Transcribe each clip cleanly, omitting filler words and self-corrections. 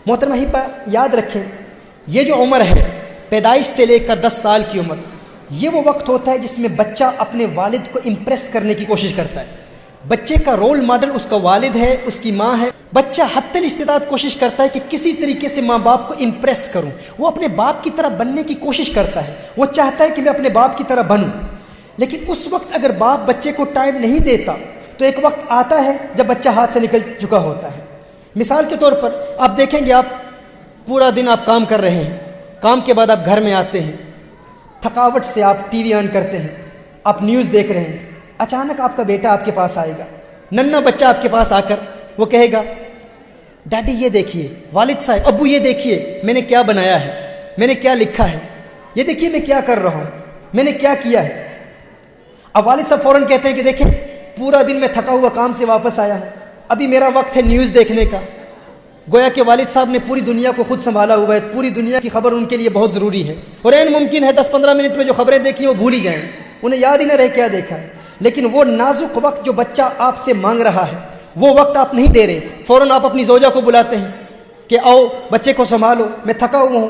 محترم احبہ یاد رکھیں، یہ جو عمر ہے پیدائش سے لے کر 10 سال کی عمر، یہ وہ وقت ہوتا ہے جس میں بچہ اپنے والد کو امپریس کرنے کی کوشش کرتا ہے۔ بچے کا رول ماڈل اس کا والد ہے، اس کی ماں ہے۔ بچہ حتی الاستطاعت کوشش کرتا ہے کہ کسی طریقے سے ماں باپ کو امپریس کروں، وہ اپنے باپ کی طرح بننے کی کوشش کرتا ہے، وہ چاہتا ہے کہ میں اپنے باپ کی طرح بنوں۔ لیکن اس وقت اگر باپ بچے کو ٹائم نہیں دیتا تو ایک وقت آتا ہے جب بچہ ہاتھ سے نکل چکا ہوتا ہے۔ مثال کے طور پر آپ دیکھیں گے، آپ پورا دن آپ کام کر رہے ہیں، کام کے بعد آپ گھر میں آتے ہیں، تھکاوٹ سے آپ ٹی وی آن کرتے ہیں، آپ نیوز دیکھ رہے ہیں، اچانک آپ کا بیٹا آپ کے پاس آئے گا، ننھا بچہ آپ کے پاس آ کر وہ کہے گا ڈیڈی یہ دیکھیے، والد صاحب ابو یہ دیکھیے میں نے کیا بنایا ہے، میں نے کیا لکھا ہے، یہ دیکھیے میں کیا کر رہا ہوں، میں نے کیا کیا ہے۔ اب والد صاحب فوراً کہتے ہیں کہ دیکھیں پورا دن میں تھکا ہوا کام سے واپس آیا ہوں، ابھی میرا وقت ہے نیوز دیکھنے کا۔ گویا کہ والد صاحب نے پوری دنیا کو خود سنبھالا ہوا ہے، پوری دنیا کی خبر ان کے لیے بہت ضروری ہے، اور عین ممکن ہے 10-15 منٹ میں جو خبریں دیکھی ہیں وہ بھول ہی جائیں، انہیں یاد ہی نہ رہے کیا دیکھا ہے۔ لیکن وہ نازک وقت جو بچہ آپ سے مانگ رہا ہے وہ وقت آپ نہیں دے رہے، فوراً آپ اپنی زوجہ کو بلاتے ہیں کہ آؤ بچے کو سنبھالو، میں تھکا ہوا ہوں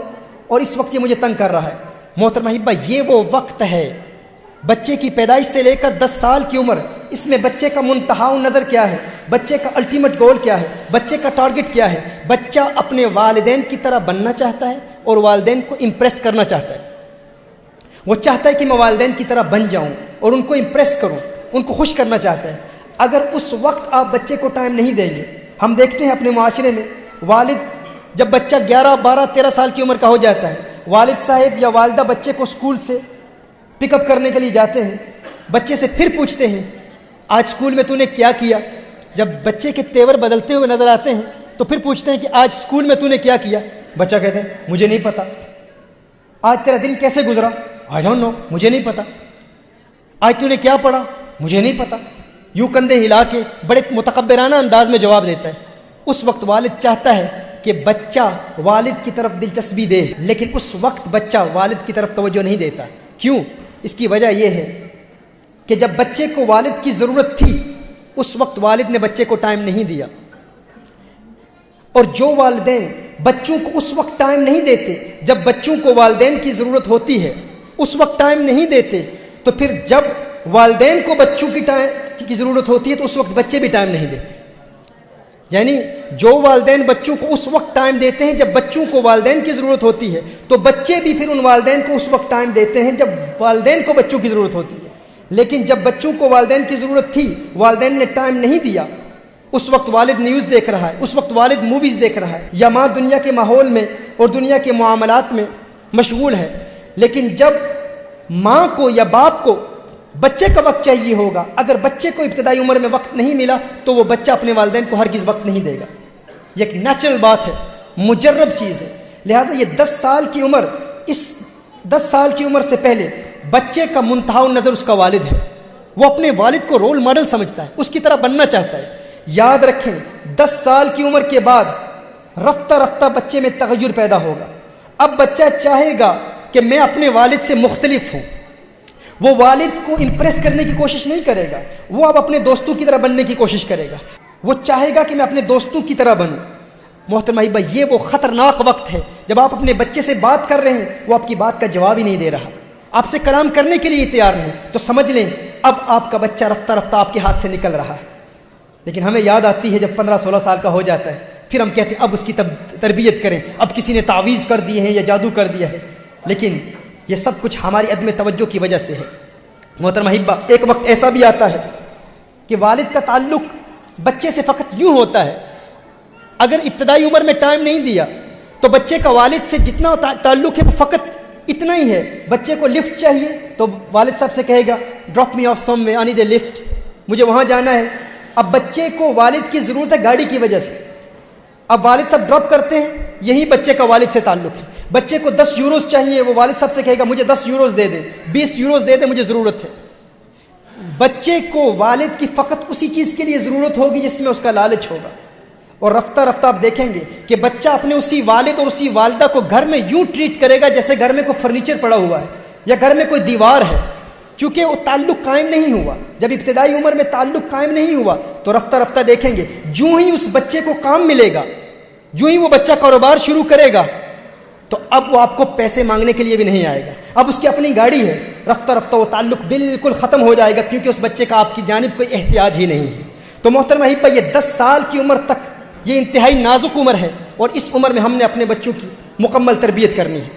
اور اس وقت یہ مجھے تنگ کر رہا ہے۔ محترم احبہ یہ وہ وقت ہے، بچے کی پیدائش سے لے کر 10 سال کی عمر، اس میں بچے کا منتہا نظر کیا ہے، بچے کا الٹیمیٹ گول کیا ہے، بچے کا ٹارگٹ کیا ہے۔ بچہ اپنے والدین کی طرح بننا چاہتا ہے اور والدین کو امپریس کرنا چاہتا ہے۔ وہ چاہتا ہے کہ میں والدین کی طرح بن جاؤں اور ان کو امپریس کروں، ان کو خوش کرنا چاہتا ہے۔ اگر اس وقت آپ بچے کو ٹائم نہیں دیں گے، ہم دیکھتے ہیں اپنے معاشرے میں والد جب بچہ 11, 12, 13 سال کی عمر کا ہو جاتا ہے، والد صاحب یا والدہ بچے کو اسکول سے پک اپ کرنے کے لیے جاتے ہیں، بچے سے پھر پوچھتے ہیں آج اسکول میں تو نے کیا کیا۔ جب بچے کے تیور بدلتے ہوئے نظر آتے ہیں تو پھر پوچھتے ہیں کہ آج اسکول میں تو نے کیا کیا۔ بچہ کہتے ہیں مجھے نہیں پتا۔ آج تیرا دن کیسے گزرا؟ آئی ڈونٹ نو، مجھے نہیں پتا۔ آج تو نے کیا پڑھا؟ مجھے نہیں پتا۔ یوں کندھے ہلا کے بڑے متکبرانہ انداز میں جواب دیتا ہے۔ اس وقت والد چاہتا ہے کہ بچہ والد کی طرف دلچسپی دے، لیکن اس وقت بچہ والد کی طرف توجہ نہیں دیتا۔ کیوں؟ اس کی وجہ یہ ہے کہ جب بچے کو والد کی ضرورت تھی اس وقت والد نے بچے کو ٹائم نہیں دیا، اور جو والدین بچوں کو اس وقت ٹائم نہیں دیتے جب بچوں کو والدین کی ضرورت ہوتی ہے، اس وقت ٹائم نہیں دیتے، تو پھر جب والدین کو بچوں کی ضرورت ہوتی ہے تو اس وقت بچے بھی ٹائم نہیں دیتے۔ یعنی جو والدین بچوں کو اس وقت ٹائم دیتے ہیں جب بچوں کو والدین کی ضرورت ہوتی ہے، تو بچے بھی پھر ان والدین کو اس وقت ٹائم دیتے ہیں جب والدین کو بچوں کی ضرورت ہوتی ہے۔ لیکن جب بچوں کو والدین کی ضرورت تھی، والدین نے ٹائم نہیں دیا، اس وقت والد نیوز دیکھ رہا ہے، اس وقت والد موویز دیکھ رہا ہے، یا ماں دنیا کے ماحول میں اور دنیا کے معاملات میں مشغول ہے۔ لیکن جب ماں کو یا باپ کو بچے کا وقت چاہیے ہوگا، اگر بچے کو ابتدائی عمر میں وقت نہیں ملا تو وہ بچہ اپنے والدین کو ہرگز وقت نہیں دے گا۔ یہ ایک نیچرل بات ہے، مجرب چیز ہے۔ لہٰذا یہ 10 سال کی عمر، اس 10 سال کی عمر سے پہلے بچے کا منتہا نظر اس کا والد ہے، وہ اپنے والد کو رول ماڈل سمجھتا ہے، اس کی طرح بننا چاہتا ہے۔ یاد رکھیں 10 سال کی عمر کے بعد رفتہ رفتہ بچے میں تغیر پیدا ہوگا۔ اب بچہ چاہے گا کہ میں اپنے والد سے مختلف ہوں، وہ والد کو امپریس کرنے کی کوشش نہیں کرے گا، وہ اب اپنے دوستوں کی طرح بننے کی کوشش کرے گا، وہ چاہے گا کہ میں اپنے دوستوں کی طرح بنوں۔ محترم احبہ یہ وہ خطرناک وقت ہے جب آپ اپنے بچے سے بات کر رہے ہیں، وہ آپ کی بات کا جواب ہی نہیں دے رہا، آپ سے کلام کرنے کے لیے تیار نہیں، تو سمجھ لیں اب آپ کا بچہ رفتہ رفتہ آپ کے ہاتھ سے نکل رہا ہے۔ لیکن ہمیں یاد آتی ہے جب 15-16 سال کا ہو جاتا ہے، پھر ہم کہتے ہیں اب اس کی تربیت کریں، اب کسی نے تعویذ کر دی ہے یا جادو کر دیا ہے، لیکن یہ سب کچھ ہماری عدم توجہ کی وجہ سے ہے۔ محترم احبہ ایک وقت ایسا بھی آتا ہے کہ والد کا تعلق بچے سے فقط یوں ہوتا ہے، اگر ابتدائی عمر میں ٹائم نہیں دیا تو بچے کا والد سے جتنا تعلق ہے وہ فقط اتنا ہی ہے۔ بچے کو لفٹ چاہیے تو والد صاحب سے کہے گا drop me off some way, I need a lift, مجھے وہاں جانا ہے۔ اب بچے کو والد کی ضرورت ہے گاڑی کی وجہ سے، اب والد صاحب ڈراپ کرتے ہیں، یہی بچے کا والد سے تعلق ہے۔ بچے کو 10 یوروز چاہیے، وہ والد صاحب سے کہے گا مجھے 10 یوروز دے دیں، 20 یوروز دے دیں، مجھے ضرورت ہے۔ بچے کو والد کی فقط اسی چیز کے لیے ضرورت ہوگی جس میں اس کا لالچ ہوگا، اور رفتہ رفتہ آپ دیکھیں گے کہ بچہ اپنے اسی والد اور اسی والدہ کو گھر میں یوں ٹریٹ کرے گا جیسے گھر میں کوئی فرنیچر پڑا ہوا ہے یا گھر میں کوئی دیوار ہے، چونکہ وہ تعلق قائم نہیں ہوا۔ جب ابتدائی عمر میں تعلق قائم نہیں ہوا تو رفتہ رفتہ دیکھیں گے جو ہی اس بچے کو کام ملے گا، جو ہی وہ بچہ کاروبار شروع کرے گا، تو اب وہ آپ کو پیسے مانگنے کے لیے بھی نہیں آئے گا۔ اب اس کی اپنی گاڑی ہے، رفتہ رفتہ وہ تعلق بالکل ختم ہو جائے گا، کیونکہ اس بچے کا آپ کی جانب کوئی احتیاج ہی نہیں ہے۔ تو محترم احبہ، یہ 10 سال کی عمر تک یہ انتہائی نازک عمر ہے، اور اس عمر میں ہم نے اپنے بچوں کی مکمل تربیت کرنی ہے۔